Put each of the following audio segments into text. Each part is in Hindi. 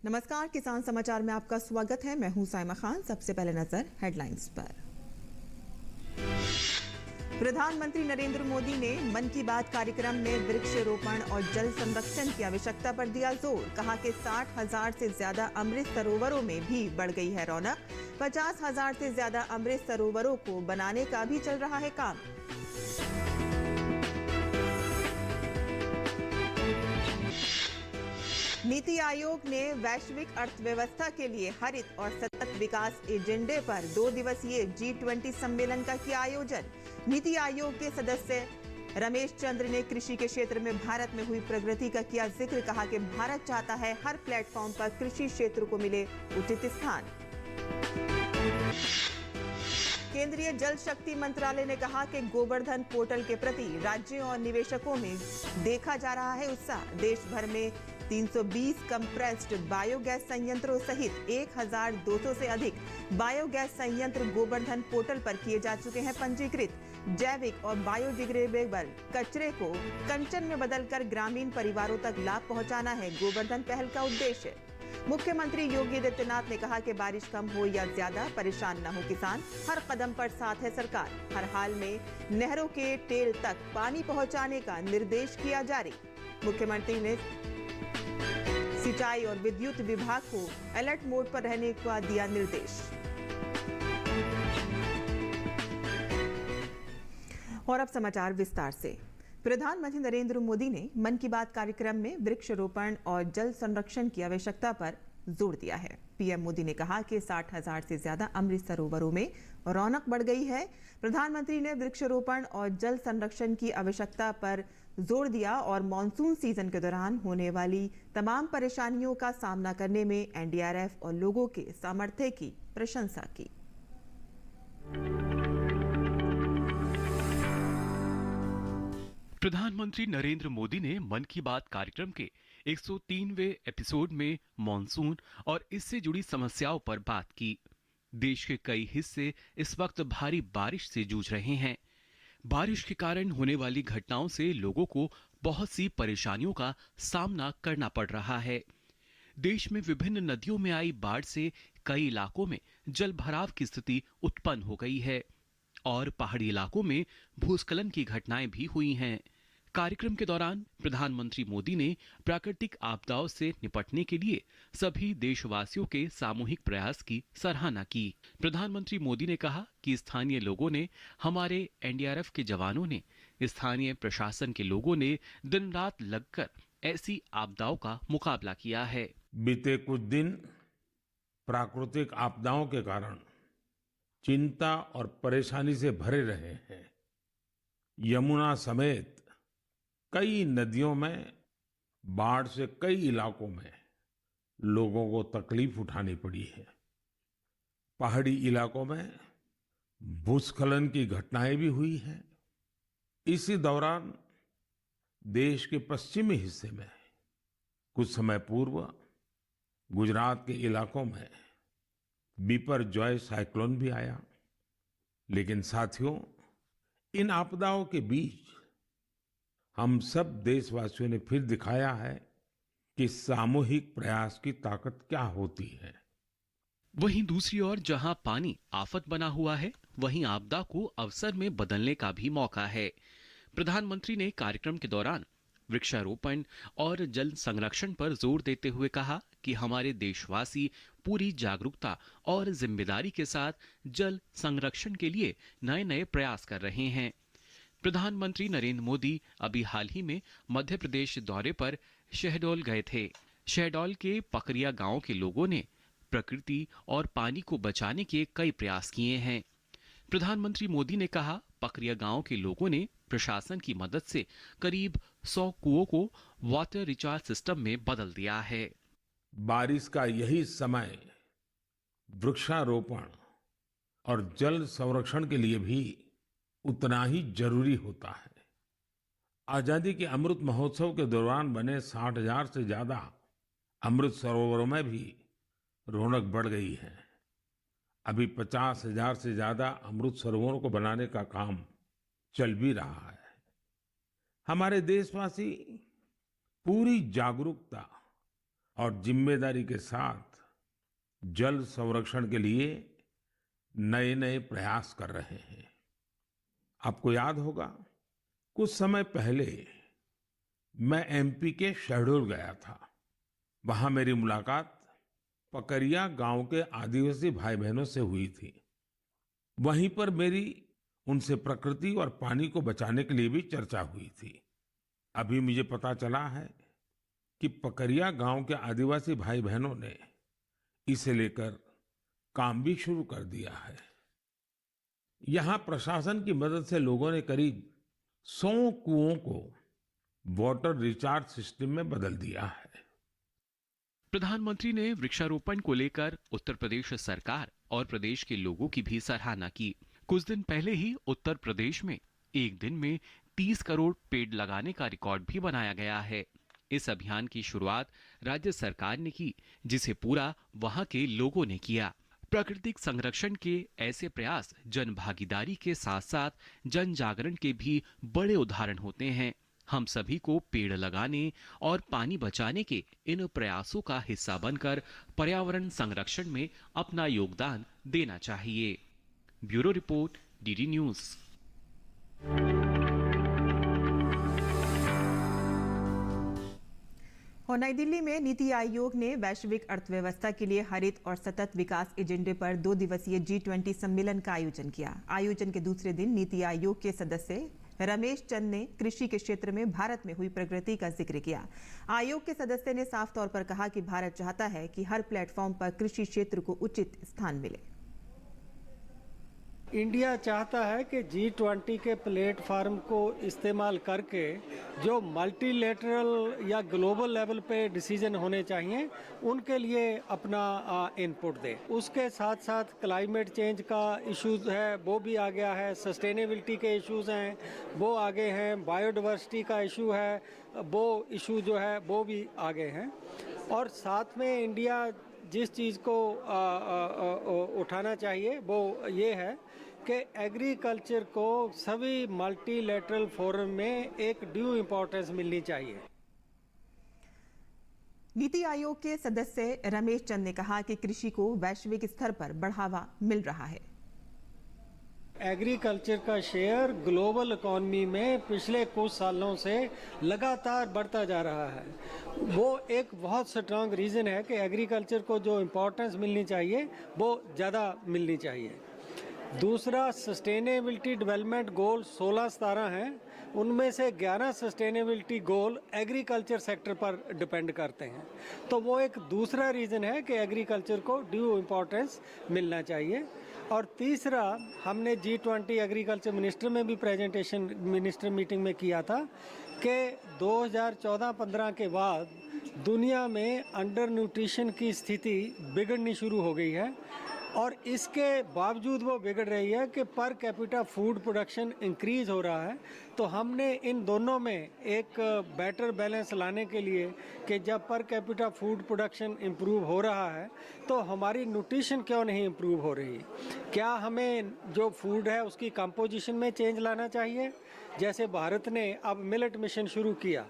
नमस्कार, किसान समाचार में आपका स्वागत है। मैं हूं साइमा खान। सबसे पहले नजर हेडलाइंस पर। प्रधानमंत्री नरेंद्र मोदी ने मन की बात कार्यक्रम में वृक्षारोपण और जल संरक्षण की आवश्यकता पर दिया जोर। कहा कि 60,000 से ज्यादा अमृत सरोवरों में भी बढ़ गई है रौनक। 50,000 से ज्यादा अमृत सरोवरों को बनाने का भी चल रहा है काम। नीति आयोग ने वैश्विक अर्थव्यवस्था के लिए हरित और सतत विकास एजेंडे पर 2 दिवसीय G20 सम्मेलन का किया आयोजन। नीति आयोग के सदस्य रमेश चंद्र ने कृषि के क्षेत्र में भारत में हुई प्रगति का किया जिक्र। कहा कि भारत चाहता है हर प्लेटफॉर्म पर कृषि क्षेत्र को मिले उचित स्थान। केंद्रीय जल शक्ति मंत्रालय ने कहा कि गोवर्धन पोर्टल के प्रति राज्यों और निवेशकों में देखा जा रहा है उत्साह। देश भर में 320 कंप्रेस्ड बायोगैस संयंत्रों सहित 1,200 से अधिक बायोगैस संयंत्र गोवर्धन पोर्टल पर किए जा चुके हैं पंजीकृत। जैविक और बायोडिग्रेडेबल कचरे को कंचन में बदलकर ग्रामीण परिवारों तक लाभ पहुंचाना है गोवर्धन पहल का उद्देश्य। मुख्यमंत्री योगी आदित्यनाथ ने कहा कि बारिश कम हो या ज्यादा परेशान न हो किसान, हर कदम पर साथ है सरकार। हर हाल में नहरों के टेल तक पानी पहुंचाने का निर्देश किया जारी। मुख्यमंत्री ने सिंचाई और विद्युत विभाग को अलर्ट मोड पर रहने का दिया निर्देश। और अब समाचार विस्तार से। प्रधानमंत्री नरेंद्र मोदी ने मन की बात कार्यक्रम में वृक्षारोपण और जल संरक्षण की आवश्यकता पर जोर दिया है। पीएम मोदी ने कहा कि 60,000 से ज्यादा अमृत सरोवरों में रौनक बढ़ गई है। प्रधानमंत्री ने वृक्षारोपण और जल संरक्षण की आवश्यकता पर जोर दिया और मॉनसून सीजन के दौरान होने वाली तमाम परेशानियों का सामना करने में एनडीआरएफ और लोगों के सामर्थ्य की प्रशंसा की। प्रधानमंत्री नरेंद्र मोदी ने मन की बात कार्यक्रम के 103वें एपिसोड में मॉनसून और इससे जुड़ी समस्याओं पर बात की। देश के कई हिस्से इस वक्त भारी बारिश से जूझ रहे हैं। बारिश के कारण होने वाली घटनाओं से लोगों को बहुत सी परेशानियों का सामना करना पड़ रहा है। देश में विभिन्न नदियों में आई बाढ़ से कई इलाकों में जल भराव की स्थिति उत्पन्न हो गई है और पहाड़ी इलाकों में भूस्खलन की घटनाएं भी हुई हैं। कार्यक्रम के दौरान प्रधानमंत्री मोदी ने प्राकृतिक आपदाओं से निपटने के लिए सभी देशवासियों के सामूहिक प्रयास की सराहना की। प्रधानमंत्री मोदी ने कहा कि स्थानीय लोगों ने, हमारे एनडीआरएफ के जवानों ने, स्थानीय प्रशासन के लोगों ने दिन रात लगकर ऐसी आपदाओं का मुकाबला किया है। बीते कुछ दिन प्राकृतिक आपदाओं के कारण चिंता और परेशानी से भरे रहे हैं। यमुना समेत कई नदियों में बाढ़ से कई इलाकों में लोगों को तकलीफ उठानी पड़ी है। पहाड़ी इलाकों में भूस्खलन की घटनाएं भी हुई हैं। इसी दौरान देश के पश्चिमी हिस्से में कुछ समय पूर्व गुजरात के इलाकों में बिपरजॉय साइक्लोन भी आया। लेकिन साथियों, इन आपदाओं के बीच हम सब देशवासियों ने फिर दिखाया है कि सामूहिक प्रयास की ताकत क्या होती है। वहीं दूसरी ओर जहां पानी आफत बना हुआ है, वहीं आपदा को अवसर में बदलने का भी मौका है। प्रधानमंत्री ने कार्यक्रम के दौरान वृक्षारोपण और जल संरक्षण पर जोर देते हुए कहा कि हमारे देशवासी पूरी जागरूकता और जिम्मेदारी के साथ जल संरक्षण के लिए नए नए प्रयास कर रहे हैं। प्रधानमंत्री नरेंद्र मोदी अभी हाल ही में मध्य प्रदेश दौरे पर शहडोल गए थे। शहडोल के पकरिया गांव के लोगों ने प्रकृति और पानी को बचाने के कई प्रयास किए हैं। प्रधानमंत्री मोदी ने कहा, पकरिया गांव के लोगों ने प्रशासन की मदद से करीब 100 कुओं को वाटर रिचार्ज सिस्टम में बदल दिया है। बारिश का यही समय वृक्षारोपण और जल संरक्षण के लिए भी उतना ही जरूरी होता है। आजादी के अमृत महोत्सव के दौरान बने 60,000 से ज्यादा अमृत सरोवरों में भी रौनक बढ़ गई है। अभी 50,000 से ज्यादा अमृत सरोवरों को बनाने का काम चल भी रहा है। हमारे देशवासी पूरी जागरूकता और जिम्मेदारी के साथ जल संरक्षण के लिए नए नए प्रयास कर रहे हैं। आपको याद होगा, कुछ समय पहले मैं एमपी के शहडोल गया था। वहां मेरी मुलाकात पकरिया गांव के आदिवासी भाई बहनों से हुई थी। वहीं पर मेरी उनसे प्रकृति और पानी को बचाने के लिए भी चर्चा हुई थी। अभी मुझे पता चला है कि पकरिया गांव के आदिवासी भाई बहनों ने इसे लेकर काम भी शुरू कर दिया है। यहां प्रशासन की मदद से लोगों ने करीब 100 कुओं को वाटर रिचार्ज सिस्टम में बदल दिया है। प्रधानमंत्री ने वृक्षारोपण को लेकर उत्तर प्रदेश सरकार और प्रदेश के लोगों की भी सराहना की। कुछ दिन पहले ही उत्तर प्रदेश में एक दिन में 30 करोड़ पेड़ लगाने का रिकॉर्ड भी बनाया गया है। इस अभियान की शुरुआत राज्य सरकार ने की, जिसे पूरा वहां के लोगों ने किया। प्राकृतिक संरक्षण के ऐसे प्रयास जन भागीदारी के साथ साथ जन जागरण के भी बड़े उदाहरण होते हैं। हम सभी को पेड़ लगाने और पानी बचाने के इन प्रयासों का हिस्सा बनकर पर्यावरण संरक्षण में अपना योगदान देना चाहिए। Bureau report, DD news. और नई दिल्ली में नीति आयोग ने वैश्विक अर्थव्यवस्था के लिए हरित और सतत विकास एजेंडे पर 2 दिवसीय G20 सम्मेलन का आयोजन किया। आयोजन के दूसरे दिन नीति आयोग के सदस्य रमेश चंद ने कृषि के क्षेत्र में भारत में हुई प्रगति का जिक्र किया। आयोग के सदस्य ने साफ तौर पर कहा कि भारत चाहता है कि हर प्लेटफॉर्म पर कृषि क्षेत्र को उचित स्थान मिले। इंडिया चाहता है कि G20 के प्लेटफार्म को इस्तेमाल करके जो मल्टीलेटरल या ग्लोबल लेवल पे डिसीजन होने चाहिए उनके लिए अपना इनपुट दे। उसके साथ साथ क्लाइमेट चेंज का इश्यूज है वो भी आ गया है, सस्टेनेबिलिटी के इश्यूज हैं वो आगे हैं, बायोडाइवर्सिटी का इशू है वो इशू जो है वो भी आगे हैं। और साथ में इंडिया जिस चीज़ को उठाना चाहिए वो ये है कि एग्रीकल्चर को सभी मल्टीलेटरल फोरम में एक ड्यू इम्पोर्टेंस मिलनी चाहिए। नीति आयोग के सदस्य रमेश चंद ने कहा कि कृषि को वैश्विक स्तर पर बढ़ावा मिल रहा है। एग्रीकल्चर का शेयर ग्लोबल इकॉनमी में पिछले कुछ सालों से लगातार बढ़ता जा रहा है। वो एक बहुत स्ट्रांग रीज़न है कि एग्रीकल्चर को जो इम्पोर्टेंस मिलनी चाहिए वो ज़्यादा मिलनी चाहिए। दूसरा, सस्टेनेबिलिटी डेवलपमेंट गोल 16-17 हैं, उनमें से 11 सस्टेनेबिलिटी गोल एग्रीकल्चर सेक्टर पर डिपेंड करते हैं। तो वो एक दूसरा रीज़न है कि एग्रीकल्चर को ड्यू इम्पोर्टेंस मिलना चाहिए। और तीसरा, हमने G20 एग्रीकल्चर मिनिस्टर में भी प्रेजेंटेशन मिनिस्टर मीटिंग में किया था कि 2014-15 के बाद दुनिया में अंडर न्यूट्रिशन की स्थिति बिगड़नी शुरू हो गई है और इसके बावजूद वो बिगड़ रही है कि per capita food production increase हो रहा है। तो हमने इन दोनों में एक बेटर बैलेंस लाने के लिए कि जब per capita food production improve हो रहा है तो हमारी न्यूट्रिशन क्यों नहीं इम्प्रूव हो रही, क्या हमें जो फूड है उसकी कंपोजिशन में चेंज लाना चाहिए। जैसे भारत ने अब मिलेट मिशन शुरू किया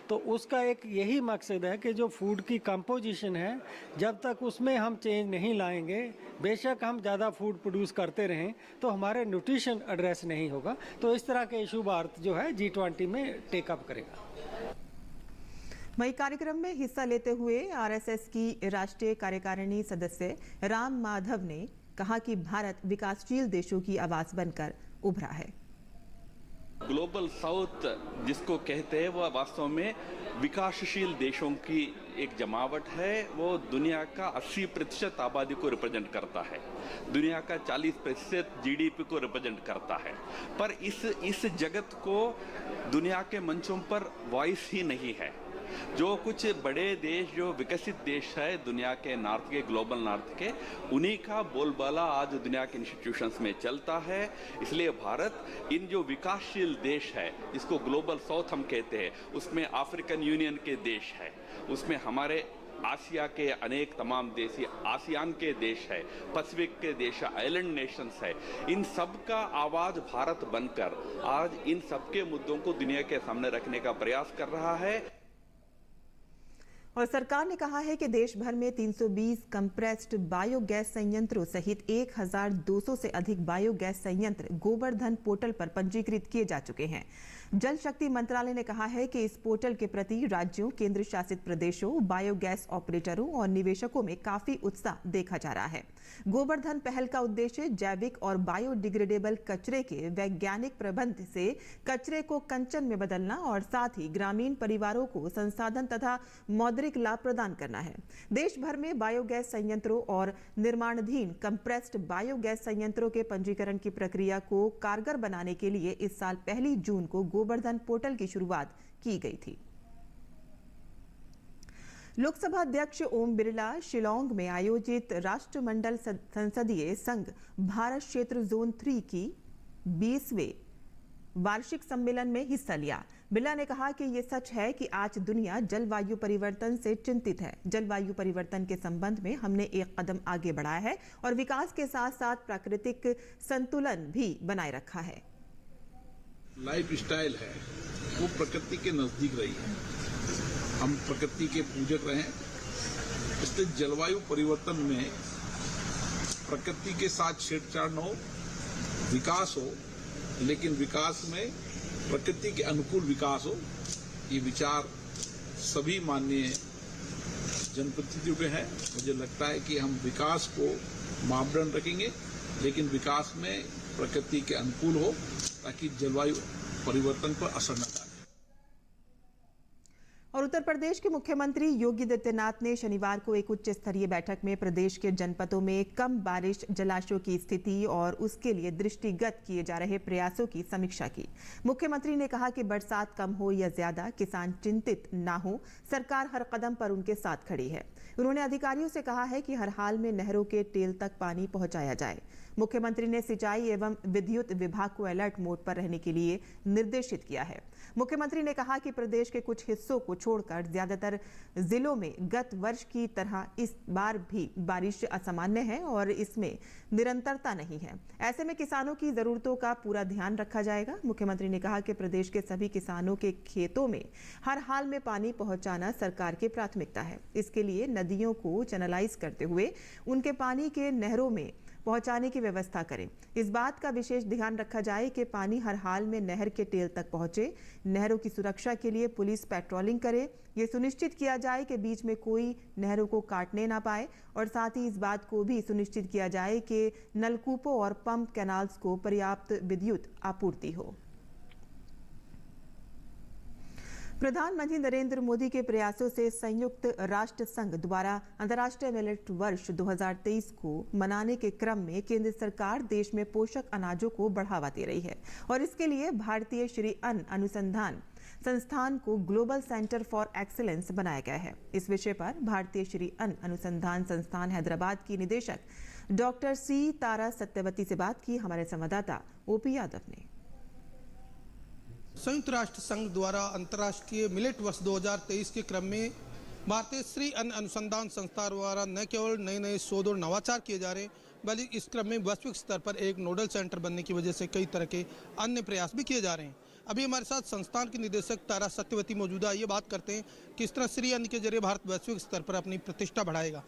तो उसका एक यही मकसद है कि जो फूड की कंपोजिशन है जब तक उसमें हम चेंज नहीं लाएंगे, बेशक हम ज़्यादा फूड प्रोड्यूस करते रहें तो हमारे न्यूट्रिशन एड्रेस नहीं होगा। तो इस तरह के इशू भारत जो है G20 में टेकअप करेगा। वहीं कार्यक्रम में हिस्सा लेते हुए RSS की राष्ट्रीय कार्यकारिणी सदस्य राम माधव ने कहा कि भारत विकासशील देशों की आवाज बनकर उभरा है। ग्लोबल साउथ जिसको कहते हैं वो वास्तव में विकासशील देशों की एक जमावट है। वो दुनिया का 80% आबादी को रिप्रेजेंट करता है, दुनिया का 40% GDP को रिप्रेजेंट करता है। पर इस जगत को दुनिया के मंचों पर वॉइस ही नहीं है। जो कुछ बड़े देश, जो विकसित देश है दुनिया के नॉर्थ के, ग्लोबल नॉर्थ के, उन्हीं का बोलबाला आज दुनिया के इंस्टीट्यूशंस में चलता है। इसलिए भारत इन जो विकासशील देश है जिसको ग्लोबल साउथ हम कहते हैं, उसमें अफ्रीकन यूनियन के देश है, उसमें हमारे आसिया के अनेक तमाम देश, आसियान के देश है, पैसिफिक के देश, आइलैंड नेशंस है, इन सब का आवाज भारत बनकर आज इन सबके मुद्दों को दुनिया के सामने रखने का प्रयास कर रहा है। और सरकार ने कहा है कि देश भर में 320 कंप्रेस्ड बायोगैस संयंत्रों सहित 1200 से अधिक बायोगैस संयंत्र गोबर्धन पोर्टल पर पंजीकृत किए जा चुके हैं। जल शक्ति मंत्रालय ने कहा है कि इस पोर्टल के प्रति राज्यों, केंद्र शासित प्रदेशों, बायोगैस ऑपरेटरों और निवेशकों में काफी उत्साह देखा जा रहा है। गोबर्धन पहल का उद्देश्य जैविक और बायोडिग्रेडेबल कचरे के वैज्ञानिक प्रबंध से कचरे को कंचन में बदलना और साथ ही ग्रामीण परिवारों को संसाधन तथा मौद्रिक लाभ प्रदान करना है। देश भर में बायोगैस संयंत्रों और निर्माणाधीन कंप्रेस्ड बायोगैस संयंत्रों के पंजीकरण की प्रक्रिया को कारगर बनाने के लिए इस साल 1 जून को गोबर्धन पोर्टल की शुरुआत की गई थी। लोकसभा अध्यक्ष ओम बिरला शिलांग में आयोजित राष्ट्रमंडल संसदीय संघ भारत क्षेत्र जोन 3 की 20वें वार्षिक सम्मेलन में हिस्सा लिया। बिरला ने कहा कि ये सच है कि आज दुनिया जलवायु परिवर्तन से चिंतित है। जलवायु परिवर्तन के संबंध में हमने एक कदम आगे बढ़ाया है और विकास के साथ साथ प्राकृतिक संतुलन भी बनाए रखा है। लाइफ स्टाइल है वो प्रकृति के नजदीक रही है। हम प्रकृति के पूजक रहे, इसलिए जलवायु परिवर्तन में प्रकृति के साथ छेड़छाड़ न हो, विकास हो, लेकिन विकास में प्रकृति के अनुकूल विकास हो। ये विचार सभी माननीय जनप्रतिनिधियों के हैं। मुझे लगता है कि हम विकास को मापदंड रखेंगे, लेकिन विकास में प्रकृति के अनुकूल हो ताकि जलवायु परिवर्तन पर असर न डाले। और उत्तर प्रदेश के मुख्यमंत्री योगी आदित्यनाथ ने शनिवार को एक उच्च स्तरीय बैठक में प्रदेश के जनपदों में कम बारिश, जलाशयों की स्थिति और उसके लिए दृष्टिगत किए जा रहे प्रयासों की समीक्षा की। मुख्यमंत्री ने कहा कि बरसात कम हो या ज्यादा, किसान चिंतित ना हो, सरकार हर कदम पर उनके साथ खड़ी है। उन्होंने अधिकारियों से कहा है कि हर हाल में नहरों के टेल तक पानी पहुंचाया जाए। मुख्यमंत्री ने सिंचाई एवं विद्युत विभाग को अलर्ट मोड पर रहने के लिए निर्देशित किया है। मुख्यमंत्री ने कहा कि प्रदेश के कुछ हिस्सों को छोड़कर ज्यादातर जिलों में गत वर्ष की तरह इस बार भी बारिश असामान्य है और इसमें निरंतरता नहीं है। ऐसे में किसानों की जरूरतों का पूरा ध्यान रखा जाएगा। मुख्यमंत्री ने कहा कि प्रदेश के सभी किसानों के खेतों में हर हाल में पानी पहुंचाना सरकार की प्राथमिकता है। इसके लिए नदियों को चैनलाइज करते हुए उनके पानी के नहरों में पहुंचाने की व्यवस्था करें। इस बात का विशेष ध्यान रखा जाए कि पानी हर हाल में नहर के टेल तक पहुंचे। नहरों की सुरक्षा के लिए पुलिस पेट्रोलिंग करे। ये सुनिश्चित किया जाए कि बीच में कोई नहरों को काटने ना पाए और साथ ही इस बात को भी सुनिश्चित किया जाए कि नलकूपों और पंप कैनाल्स को पर्याप्त विद्युत आपूर्ति हो। प्रधानमंत्री नरेंद्र मोदी के प्रयासों से संयुक्त राष्ट्र संघ द्वारा अंतर्राष्ट्रीय मिलेट वर्ष 2023 को मनाने के क्रम में केंद्र सरकार देश में पोषक अनाजों को बढ़ावा दे रही है और इसके लिए भारतीय श्री अन्न अनुसंधान संस्थान को ग्लोबल सेंटर फॉर एक्सीलेंस बनाया गया है। इस विषय पर भारतीय श्री अन्न अनुसंधान संस्थान हैदराबाद की निदेशक डॉक्टर सी तारा सत्यवती से बात की हमारे संवाददाता ओपी यादव ने। संयुक्त राष्ट्र संघ द्वारा अंतर्राष्ट्रीय मिलेट वर्ष 2023 के क्रम में भारतीय श्री अन्न अनुसंधान संस्थान द्वारा न केवल नए शोध और नवाचार किए जा रहे हैं, बल्कि इस क्रम में वैश्विक स्तर पर एक नोडल सेंटर बनने की वजह से कई तरह के अन्य प्रयास भी किए जा रहे हैं। अभी हमारे साथ संस्थान की निदेशक तारा सत्यवती मौजूदा, ये बात करते हैं किस तरह श्री अन्न के जरिए भारत वैश्विक स्तर पर अपनी प्रतिष्ठा बढ़ाएगा।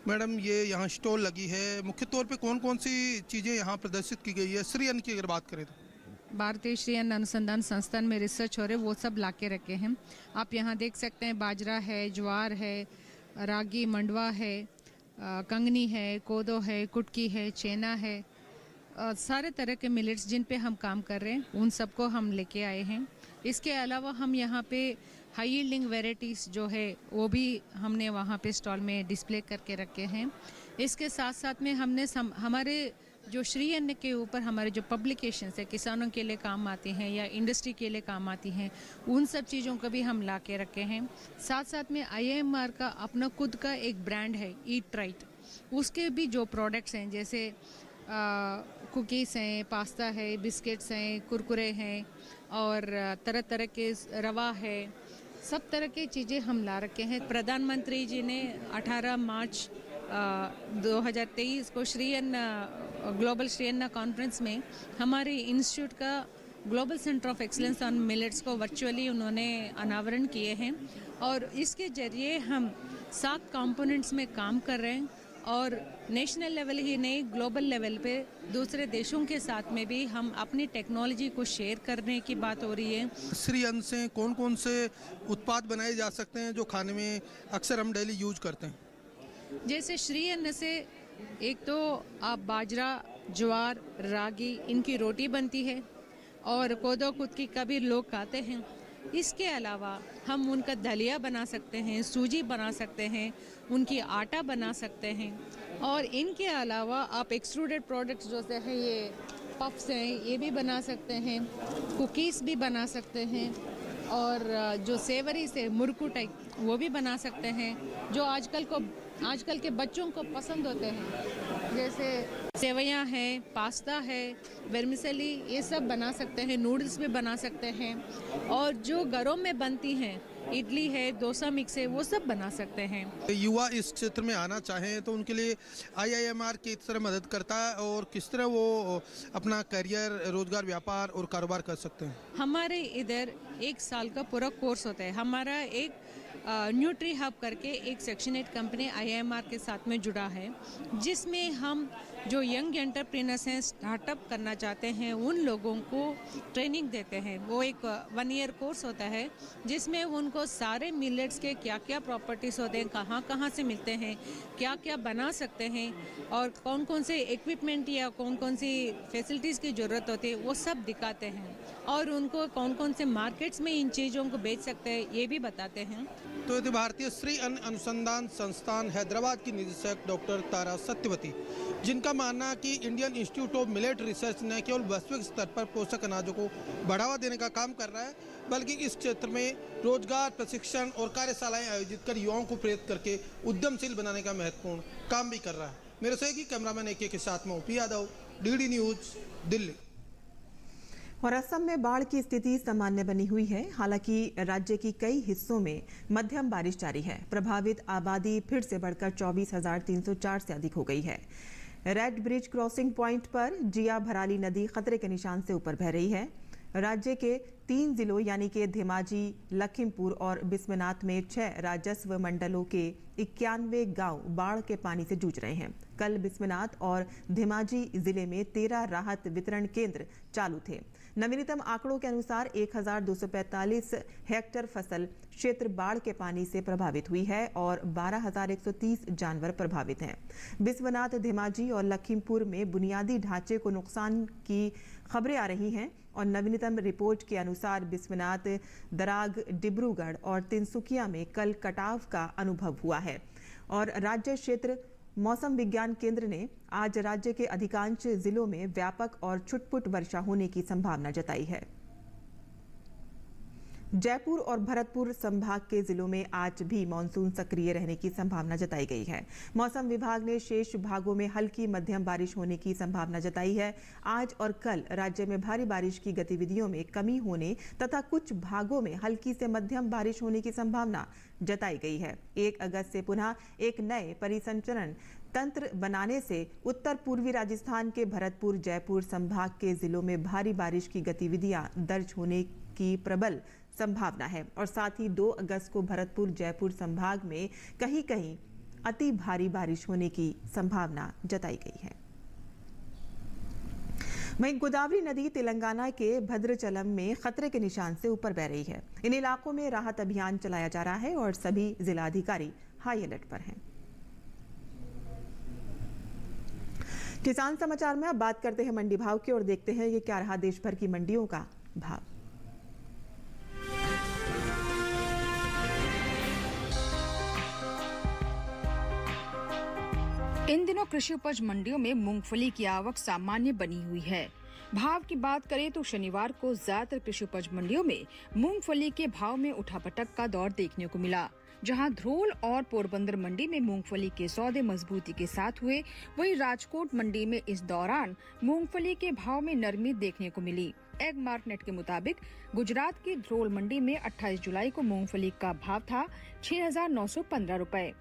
मैडम, ये यहाँ स्टॉल लगी है, मुख्य तौर पे कौन कौन सी चीज़ें यहाँ प्रदर्शित की गई है? श्री अन्न की अगर बात करें तो भारतीय श्री अन्न अनुसंधान संस्थान में रिसर्च हो रहे वो सब ला के रखे हैं। आप यहाँ देख सकते हैं बाजरा है, ज्वार है, रागी मंडवा है, कंगनी है, कोदो है, कुटकी है, चेना है, सारे तरह के मिलेट्स जिन पे हम काम कर रहे हैं उन सबको हम लेके आए हैं। इसके अलावा हम यहाँ पे हाई यील्डिंग वेराइटीज़ जो है वो भी हमने वहाँ पे स्टॉल में डिस्प्ले करके रखे हैं। इसके साथ साथ में हमने हमारे जो श्री अन्न के ऊपर हमारे जो पब्लिकेशंस है, किसानों के लिए काम आती हैं या इंडस्ट्री के लिए काम आती हैं, उन सब चीज़ों को भी हम ला के रखे हैं। साथ साथ में IIMR का अपना खुद का एक ब्रांड है ईट राइट, उसके भी जो प्रोडक्ट्स हैं जैसे कुकीज़ हैं, पास्ता है, बिस्किट्स हैं, कुरकुरे हैं और तरह तरह के रवा है, सब तरह की चीज़ें हम ला रखे हैं। प्रधानमंत्री जी ने 18 मार्च 2023 को श्री अन्न ग्लोबल श्री अन्न कॉन्फ्रेंस में हमारे इंस्टीट्यूट का global centre of excellence on millets को वर्चुअली उन्होंने अनावरण किए हैं और इसके जरिए हम 7 कंपोनेंट्स में काम कर रहे हैं और नेशनल लेवल ही नहीं ग्लोबल लेवल पे दूसरे देशों के साथ में भी हम अपनी टेक्नोलॉजी को शेयर करने की बात हो रही है। श्री अन्न से कौन कौन से उत्पाद बनाए जा सकते हैं जो खाने में अक्सर हम डेली यूज करते हैं? जैसे श्री अन्न से एक तो आप बाजरा, ज्वार, रागी इनकी रोटी बनती है और कोदो कुटकी का भी लोग खाते हैं। इसके अलावा हम उनका दलिया बना सकते हैं, सूजी बना सकते हैं, उनकी आटा बना सकते हैं और इनके अलावा आप एक्सट्रूडेड प्रोडक्ट्स जो से हैं ये पफ्स हैं ये भी बना सकते हैं, कुकीज़ भी बना सकते हैं और जो सेवरी से मुरकू टाइप वो भी बना सकते हैं जो आजकल के बच्चों को पसंद होते हैं। जैसे सेवइयाँ हैं, पास्ता है, वर्मिसेली ये सब बना सकते हैं, नूडल्स भी बना सकते हैं और जो घरों में बनती हैं इडली है, डोसा मिक्स है वो सब बना सकते हैं। युवा इस क्षेत्र में आना चाहें तो उनके लिए IIMR किस तरह मदद करता है और किस तरह वो अपना करियर, रोजगार, व्यापार और कारोबार कर सकते हैं? हमारे इधर 1 साल का पूरा कोर्स होता है। हमारा एक न्यूट्री हब करके एक सेक्शन 8 कंपनी IIMR के साथ में जुड़ा है जिसमें हम जो यंग एंटरप्रेन्योर्स हैं, स्टार्टअप करना चाहते हैं, उन लोगों को ट्रेनिंग देते हैं। वो एक 1 ईयर कोर्स होता है जिसमें उनको सारे मिलेट्स के क्या क्या प्रॉपर्टीज़ होते हैं, कहाँ कहाँ से मिलते हैं, क्या क्या बना सकते हैं और कौन कौन से इक्विपमेंट या कौन कौन सी फैसिलिटीज़ की ज़रूरत होती है वो सब दिखाते हैं और उनको कौन कौन से मार्केट्स में इन चीज़ों को बेच सकते हैं ये भी बताते हैं। तो ये भारतीय श्री अन्न अनुसंधान संस्थान हैदराबाद की निदेशक डॉक्टर तारा सत्यवती, जिनका मानना है कि Indian institute of millet research न केवल वैश्विक स्तर पर पोषक अनाजों को बढ़ावा देने का काम कर रहा है बल्कि इस क्षेत्र में रोजगार, प्रशिक्षण और कार्यशालाएं आयोजित कर युवाओं को प्रेरित करके उद्यमशील बनाने का महत्वपूर्ण काम भी कर रहा है। मेरे सहयोगी कैमरामैन AK के साथ में OP Yadav, DD news, Delhi. और असम में बाढ़ की स्थिति सामान्य बनी हुई है। हालांकि राज्य की कई हिस्सों में मध्यम बारिश जारी है। प्रभावित आबादी फिर से बढ़कर 24,304 से अधिक हो गई है। रेड ब्रिज क्रॉसिंग पॉइंट पर जिया भराली नदी खतरे के निशान से ऊपर बह रही है। राज्य के 3 जिलों यानी कि धेमाजी, लखीमपुर और बिस्वनाथ में 6 राजस्व मंडलों के 91 गांव बाढ़ के पानी से जूझ रहे हैं। कल बिस्वनाथ और धेमाजी जिले में 13 राहत वितरण केंद्र चालू थे। नवीनतम आंकड़ों के अनुसार 1,245 हेक्टेयर फसल क्षेत्र बाढ़ के पानी से प्रभावित हुई है और 12,130 जानवर प्रभावित हैं। बिस्वनाथ, धेमाजी और लखीमपुर में बुनियादी ढांचे को नुकसान की खबरें आ रही हैं और नवीनतम रिपोर्ट के अनुसार बिस्वनाथ, दराग, डिब्रूगढ़ और तिनसुकिया में कल कटाव का अनुभव हुआ है। और राज्य क्षेत्र मौसम विज्ञान केंद्र ने आज राज्य के अधिकांश जिलों में व्यापक और छुटपुट वर्षा होने की संभावना जताई है। जयपुर और भरतपुर संभाग के जिलों में आज भी मानसून सक्रिय रहने की संभावना जताई गई है। मौसम विभाग ने शेष भागों में हल्की मध्यम बारिश होने की संभावना जताई है। आज और कल राज्य में भारी बारिश की गतिविधियों में कमी होने तथा कुछ भागों में हल्की से मध्यम बारिश होने की संभावना जताई गई है। 1 अगस्त से पुनः एक नए परिसंचरण तंत्र बनाने से उत्तर पूर्वी राजस्थान के भरतपुर, जयपुर संभाग के जिलों में भारी बारिश की गतिविधियां दर्ज होने की प्रबल संभावना है और साथ ही 2 अगस्त को भरतपुर, जयपुर संभाग में कहीं-कहीं अति भारी बारिश होने की संभावना जताई गई है। वहीं गोदावरी नदी तेलंगाना के भद्रचलम में खतरे के निशान से ऊपर बह रही है। इन इलाकों में राहत अभियान चलाया जा रहा है और सभी जिलाधिकारी हाई अलर्ट पर हैं। किसान समाचार में अब बात करते हैं मंडी भाव की और देखते हैं ये क्या रहा देश भर की मंडियों का भाव। इन दिनों कृषि उपज मंडियों में मूंगफली की आवक सामान्य बनी हुई है। भाव की बात करें तो शनिवार को ज्यादातर कृषि उपज मंडियों में मूंगफली के भाव में उठापटक का दौर देखने को मिला। जहां ध्रोल और पोरबंदर मंडी में मूंगफली के सौदे मजबूती के साथ हुए, वहीं राजकोट मंडी में इस दौरान मूंगफली के भाव में नरमी देखने को मिली। एग मार्केट के मुताबिक गुजरात की ध्रोल मंडी में 28 जुलाई को मूंगफली का भाव था 6,915 रुपए।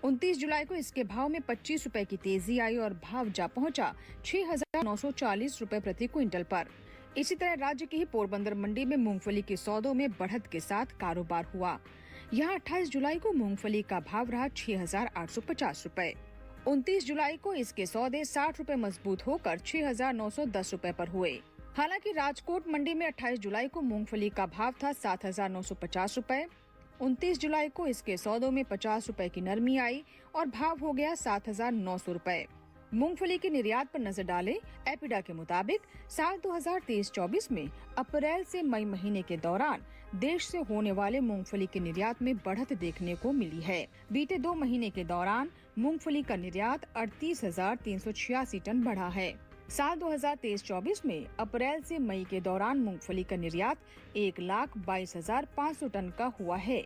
29 जुलाई को इसके भाव में 25 रुपए की तेजी आई और भाव जा पहुंचा 6,940 रुपए प्रति क्विंटल पर। इसी तरह राज्य की ही पोरबंदर मंडी में मूंगफली के सौदों में बढ़त के साथ कारोबार हुआ। यहाँ 28 जुलाई को मूंगफली का भाव रहा 6,850 रुपए। 29 जुलाई को इसके सौदे 60 रुपए मजबूत होकर 6,910 रुपए पर हुए। हालांकि राजकोट मंडी में 28 जुलाई को मूंगफली का भाव था 7,950 रुपए। 29 जुलाई को इसके सौदों में 50 रुपए की नरमी आई और भाव हो गया 7,900 रुपए। मूंगफली के निर्यात पर नजर डालें, एपिडा के मुताबिक साल 2023-24 में अप्रैल से मई महीने के दौरान देश से होने वाले मूंगफली के निर्यात में बढ़त देखने को मिली है। बीते 2 महीने के दौरान मूंगफली का निर्यात 38,386 टन बढ़ा है। साल 2023-24 में अप्रैल से मई के दौरान मूंगफली का निर्यात 1,22,500 टन का हुआ है,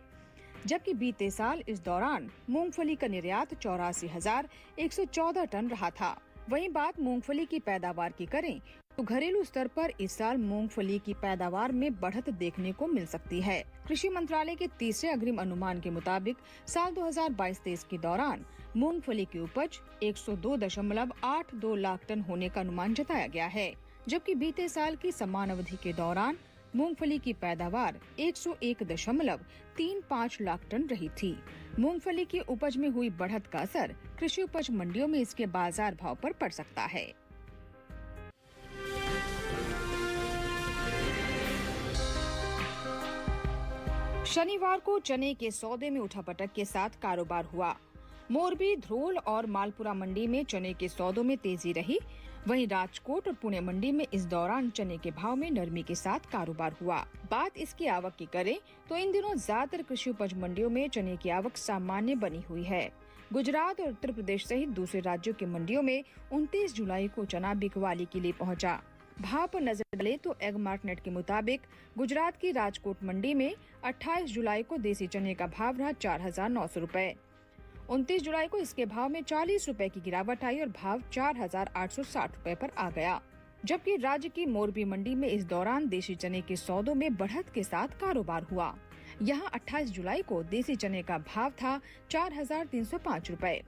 जबकि बीते साल इस दौरान मूंगफली का निर्यात 84,114 टन रहा था। वहीं बात मूंगफली की पैदावार की करें तो घरेलू स्तर पर इस साल मूंगफली की पैदावार में बढ़त देखने को मिल सकती है। कृषि मंत्रालय के तीसरे अग्रिम अनुमान के मुताबिक साल 2022-23 के दौरान मूंगफली की उपज 102.82 लाख टन होने का अनुमान जताया गया है, जबकि बीते साल की समान अवधि के दौरान मूंगफली की पैदावार 101.35 लाख टन रही थी। मूंगफली की उपज में हुई बढ़त का असर कृषि उपज मंडियों में इसके बाजार भाव पर पड़ सकता है। शनिवार को चने के सौदे में उठापटक के साथ कारोबार हुआ। मोरबी, ध्रोल और मालपुरा मंडी में चने के सौदों में तेजी रही। वहीं राजकोट और पुणे मंडी में इस दौरान चने के भाव में नरमी के साथ कारोबार हुआ। बात इसकी आवक की करें तो इन दिनों ज्यादातर कृषि उपज मंडियों में चने की आवक सामान्य बनी हुई है। गुजरात और उत्तर प्रदेश सहित दूसरे राज्यों की मंडियों में 29 जुलाई को चना बिकवाली के लिए पहुंचा। भाव पर नजर डालें तो एग मार्टनेट के मुताबिक गुजरात की राजकोट मंडी में 28 जुलाई को देसी चने का भाव रहा 4,900 रुपए। 29 जुलाई को इसके भाव में 40 रुपए की गिरावट आई और भाव 4,860 रुपए पर आ गया, जबकि राज्य की मोरबी मंडी में इस दौरान देसी चने के सौदों में बढ़त के साथ कारोबार हुआ। यहां 28 जुलाई को देसी चने का भाव था 4,305 रुपए।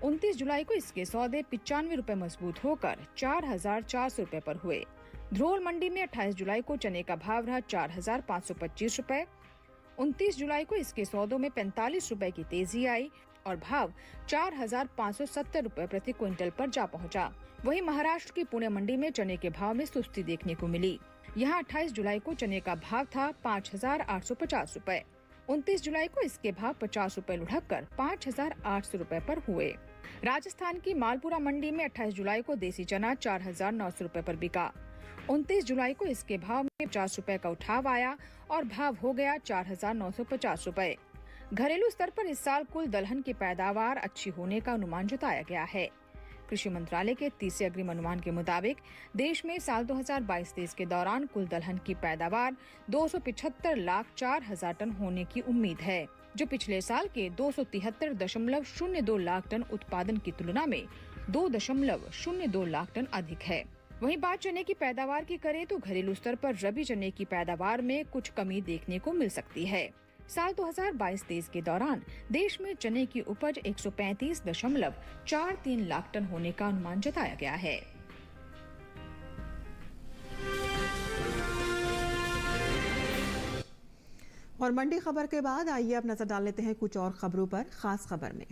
29 जुलाई को इसके सौदे 95 रुपए मजबूत होकर 4,400 रुपए पर हुए। ध्रोल मंडी में 28 जुलाई को चने का भाव रहा 4,525 रुपए। 29 जुलाई को इसके सौदों में 45 रुपए की तेजी आई और भाव 4,570 रुपए प्रति क्विंटल पर जा पहुंचा। वहीं महाराष्ट्र की पुणे मंडी में चने के भाव में सुस्ती देखने को मिली। यहां 28 जुलाई को चने का भाव था 5,850 रुपए। 29 जुलाई को इसके भाव 50 रुपए लुढ़क कर 5,800 रुपए पर हुए। राजस्थान की मालपुरा मंडी में 28 जुलाई को देसी चना 4,900 रुपए पर बिका। 29 जुलाई को इसके भाव में 50 रुपए का उठाव आया और भाव हो गया 4,950 रुपए। घरेलू स्तर पर इस साल कुल दलहन की पैदावार अच्छी होने का अनुमान जताया गया है। कृषि मंत्रालय के तीसरे अग्रिम अनुमान के मुताबिक देश में साल 2022-23 के दौरान कुल दलहन की पैदावार 275,04,000 टन होने की उम्मीद है, जो पिछले साल के 273.02 लाख टन उत्पादन की तुलना में 2.02 लाख टन अधिक है। वहीं बात चने की पैदावार की करें तो घरेलू स्तर पर रबी चने की पैदावार में कुछ कमी देखने को मिल सकती है। साल 2022-23 के दौरान देश में चने की उपज 135.43 लाख टन होने का अनुमान जताया गया है। और मंडी खबर के बाद आइए अब नजर डाल लेते हैं कुछ और खबरों पर। खास खबर में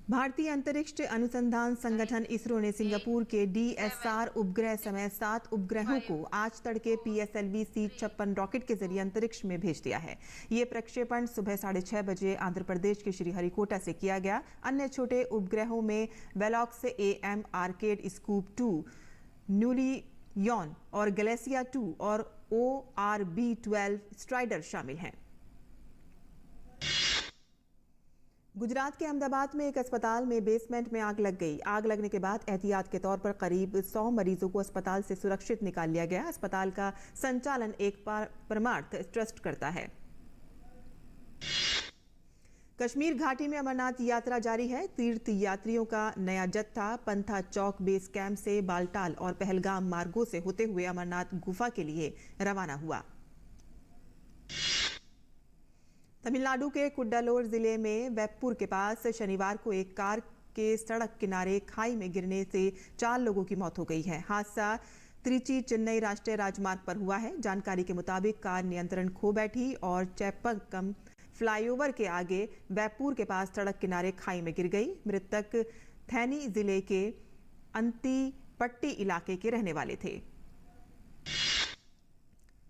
भारतीय अंतरिक्ष अनुसंधान संगठन इसरो ने सिंगापुर के DSR उपग्रह समेत 7 उपग्रहों को आज तड़के PSLV C-56 रॉकेट के जरिए अंतरिक्ष में भेज दिया है। ये प्रक्षेपण सुबह 6:30 बजे आंध्र प्रदेश के श्रीहरिकोटा से किया गया। अन्य छोटे उपग्रहों में वेलॉक्स AM आर्केड स्कूप 2, न्यूलियॉन और गैलेसिया 2 और ORB-12 स्ट्राइडर शामिल हैं। गुजरात के अहमदाबाद में एक अस्पताल में बेसमेंट में आग लग गई। आग लगने के बाद एहतियात के तौर पर करीब 100 मरीजों को अस्पताल से सुरक्षित निकाल लिया गया। अस्पताल का संचालन एक परमार्थ ट्रस्ट करता है। कश्मीर घाटी में अमरनाथ यात्रा जारी है। तीर्थ यात्रियों का नया जत्था पंथा चौक बेस कैंप से बालटाल और पहलगाम मार्गों से होते हुए अमरनाथ गुफा के लिए रवाना हुआ। तमिलनाडु के कुड्डालोर जिले में वेप्पुर के पास शनिवार को एक कार के सड़क किनारे खाई में गिरने से 4 लोगों की मौत हो गई है। हादसा त्रिची चेन्नई राष्ट्रीय राजमार्ग पर हुआ है। जानकारी के मुताबिक कार नियंत्रण खो बैठी और चेपक्कम फ्लाईओवर के आगे बैपुर के पास सड़क किनारे खाई में गिर गई। मृतक थैनी जिले के अंतीपट्टी इलाके के रहने वाले थे।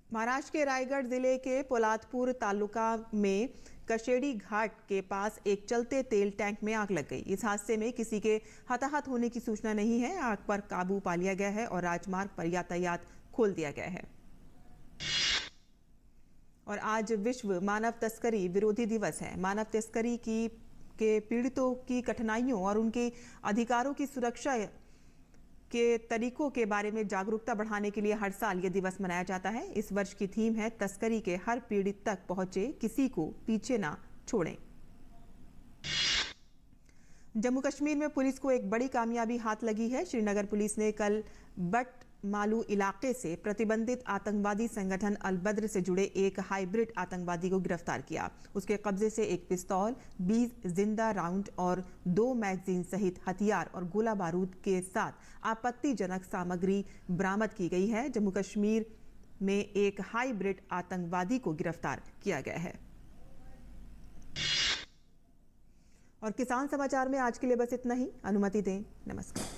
महाराष्ट्र के रायगढ़ जिले के पोलादपुर तालुका में कशेड़ी घाट के पास एक चलते तेल टैंक में आग लग गई। इस हादसे में किसी के हताहत होने की सूचना नहीं है। आग पर काबू पा लिया गया है और राजमार्ग पर यातायात खोल दिया गया है। और आज विश्व मानव तस्करी विरोधी दिवस है। मानव तस्करी के पीड़ितों की कठिनाइयों और उनके अधिकारों की सुरक्षा के तरीकों के बारे में जागरूकता बढ़ाने के लिए हर साल ये दिवस मनाया जाता है। इस वर्ष की थीम है तस्करी के हर पीड़ित तक पहुंचे, किसी को पीछे ना छोड़ें। जम्मू कश्मीर में पुलिस को एक बड़ी कामयाबी हाथ लगी है। श्रीनगर पुलिस ने कल बट मालू इलाके से प्रतिबंधित आतंकवादी संगठन अल बद्र से जुड़े एक हाइब्रिड आतंकवादी को गिरफ्तार किया। उसके कब्जे से एक पिस्तौल, 20 जिंदा राउंड और 2 मैगजीन सहित हथियार और गोला बारूद के साथ आपत्तिजनक सामग्री बरामद की गई है। जम्मू कश्मीर में एक हाइब्रिड आतंकवादी को गिरफ्तार किया गया है। और किसान समाचार में आज के लिए बस इतना ही। अनुमति दें। नमस्कार।